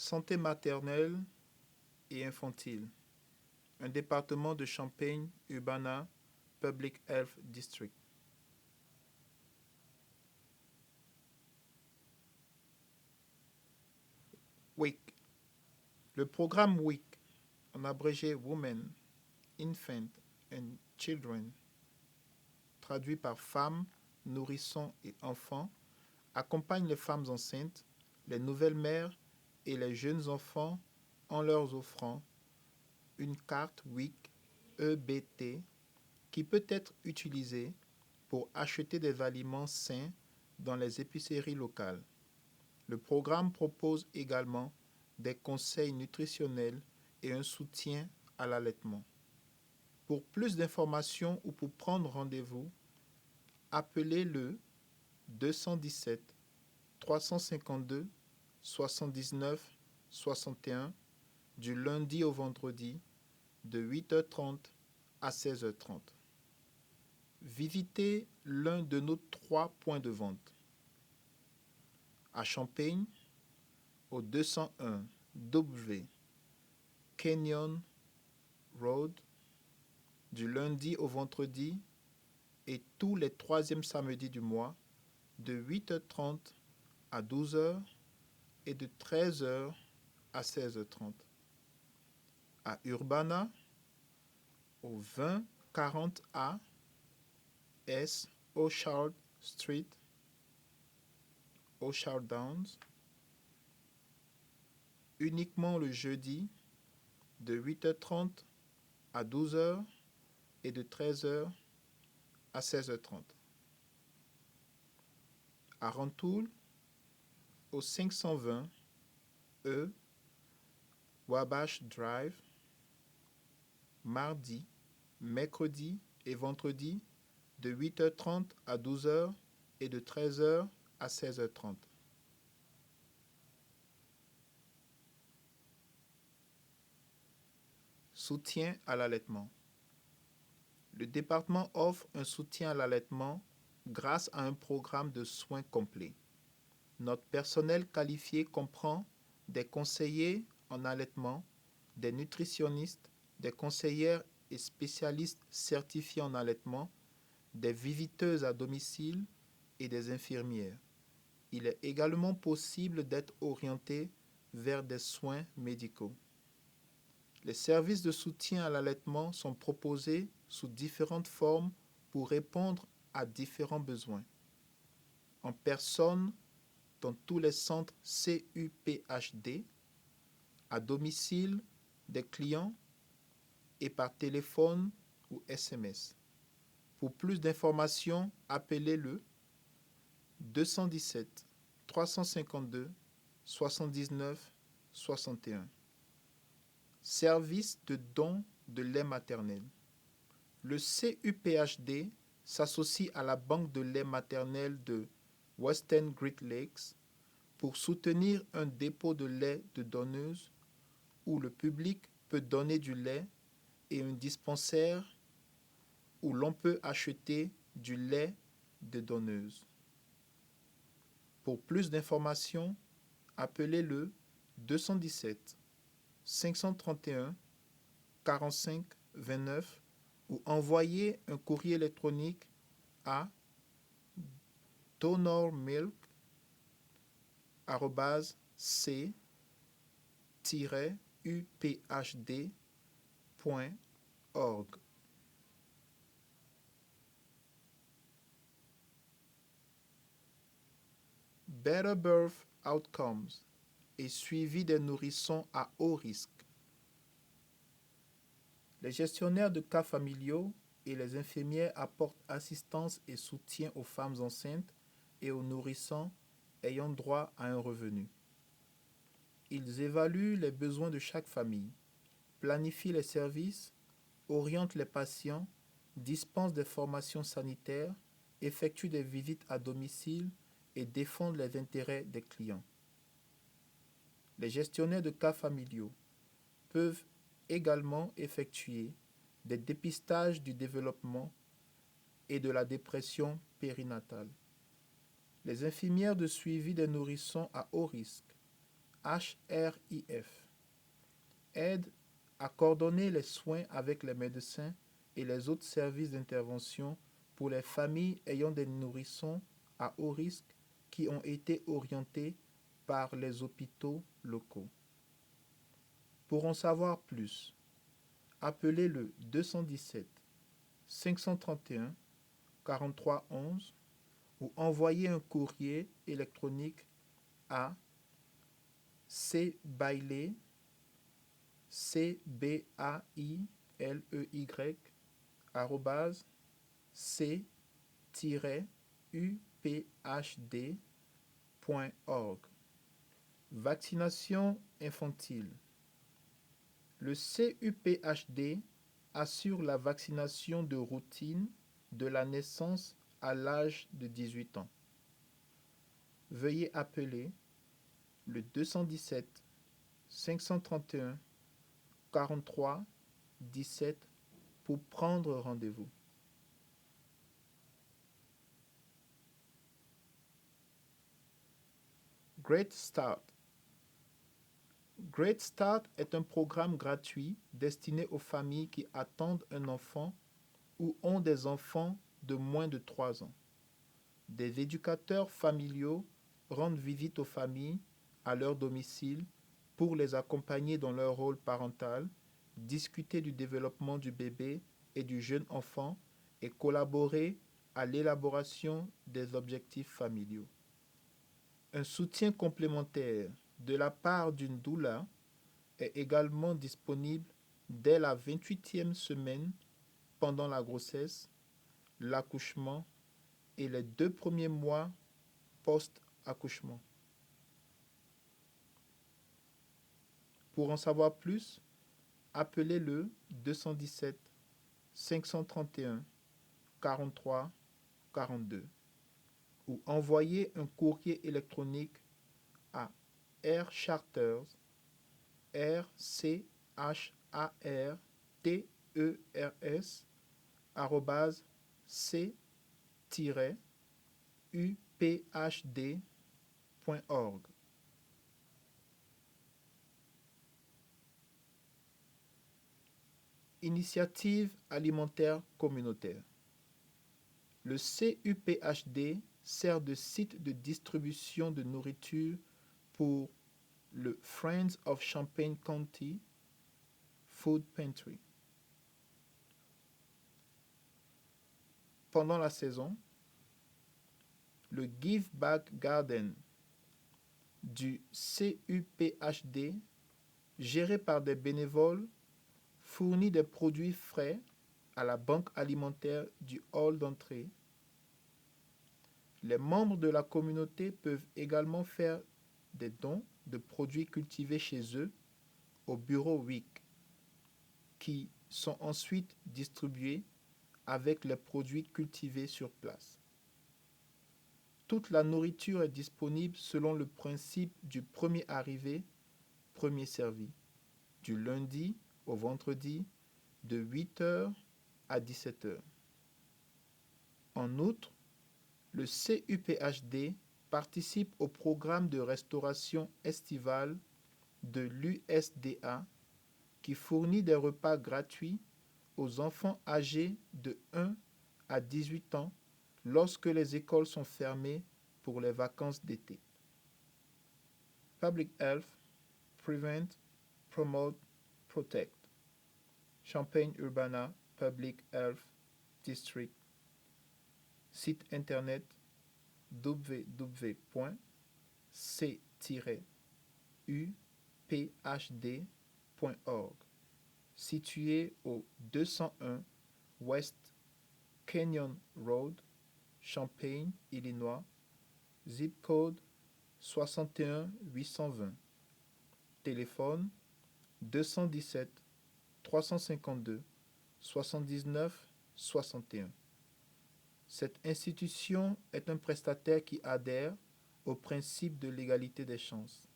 Santé maternelle et infantile. Un département de Champaign-Urbana Public Health District. WIC. Le programme WIC, en abrégé Women, Infant and Children, traduit par femmes, nourrissons et enfants, accompagne les femmes enceintes, les nouvelles mères et les jeunes enfants en leur offrant une carte WIC EBT qui peut être utilisée pour acheter des aliments sains dans les épiceries locales. Le programme propose également des conseils nutritionnels et un soutien à l'allaitement. Pour plus d'informations ou pour prendre rendez-vous, appelez le 217 352 79 61 du lundi au vendredi de 8h30 à 16h30. Visitez l'un de nos 3 points de vente. À Champaign, au 201 W Canyon Road, du lundi au vendredi et tous les troisièmes samedis du mois, de 8h30 à 12h et de 13h à 16h30. À Urbana, au 2040A S Orchard Street, Orchard Downs, uniquement le jeudi, de 8h30 à 12h et de 13h à 16h30. À Rantoul, au 520 E Wabash Drive, mardi, mercredi et vendredi de 8h30 à 12h et de 13h à 16h30. Soutien à l'allaitement. Le département offre un soutien à l'allaitement grâce à un programme de soins complet. Notre personnel qualifié comprend des conseillers en allaitement, des nutritionnistes, des conseillères et spécialistes certifiés en allaitement, des visiteuses à domicile et des infirmières. Il est également possible d'être orienté vers des soins médicaux. Les services de soutien à l'allaitement sont proposés sous différentes formes pour répondre à différents besoins. En personne dans tous les centres CUPHD, à domicile des clients et par téléphone ou SMS. Pour plus d'informations, appelez le 217 352 79 61. Service de don de lait maternel. Le CUPHD s'associe à la Banque de lait maternel de Western Great Lakes pour soutenir un dépôt de lait de donneuse où le public peut donner du lait et un dispensaire où l'on peut acheter du lait de donneuse. Pour plus d'informations, appelez le 217 531 45 29 ou envoyez un courrier électronique à donormilk@c-uphd.org. Better Birth Outcomes et suivi des nourrissons à haut risque. Les gestionnaires de cas familiaux et les infirmières apportent assistance et soutien aux femmes enceintes et aux nourrissons ayant droit à un revenu. Ils évaluent les besoins de chaque famille, planifient les services, orientent les patients, dispensent des formations sanitaires, effectuent des visites à domicile et défendent les intérêts des clients. Les gestionnaires de cas familiaux peuvent également effectuer des dépistages du développement et de la dépression périnatale. Les infirmières de suivi des nourrissons à haut risque HRIF aide à coordonner les soins avec les médecins et les autres services d'intervention pour les familles ayant des nourrissons à haut risque qui ont été orientés par les hôpitaux locaux. Pour en savoir plus, appelez le 217 531 43 11 ou envoyez un courrier électronique à cbailey c-uphd.org. Vaccination infantile. Le CUPHD assure la vaccination de routine de la naissance à l'âge de 18 ans. Veuillez appeler le 217 531 43 17 pour prendre rendez-vous. Great Start. Great Start est un programme gratuit destiné aux familles qui attendent un enfant ou ont des enfants de moins de 3 ans. Des éducateurs familiaux rendent visite aux familles à leur domicile pour les accompagner dans leur rôle parental, discuter du développement du bébé et du jeune enfant et collaborer à l'élaboration des objectifs familiaux. Un soutien complémentaire de la part d'une doula est également disponible dès la 28e semaine pendant la grossesse, l'accouchement et les 2 premiers mois post-accouchement. Pour en savoir plus, appelez le 217 531 43 42 ou envoyez un courrier électronique à rcharters c-uphd.org. Initiative alimentaire communautaire. Le CUPHD sert de site de distribution de nourriture pour le Friends of Champaign County Food Pantry. Pendant la saison, le Give Back Garden du CUPHD, géré par des bénévoles, fournit des produits frais à la banque alimentaire du hall d'entrée. Les membres de la communauté peuvent également faire des dons de produits cultivés chez eux au bureau WIC, qui sont ensuite distribués avec les produits cultivés sur place. Toute la nourriture est disponible selon le principe du premier arrivé, premier servi, du lundi au vendredi, de 8h à 17h. En outre, le CUPHD participe au programme de restauration estivale de l'USDA qui fournit des repas gratuits aux enfants âgés de 1 à 18 ans lorsque les écoles sont fermées pour les vacances d'été. Public Health, Prevent, Promote, Protect. Champaign-Urbana Public Health District. Site internet www.c-uphd.org. Situé au 201 West Canyon Road, Champaign, Illinois, zip code 61 820. Téléphone 217 352 79 61. Cette institution est un prestataire qui adhère au principe de l'égalité des chances.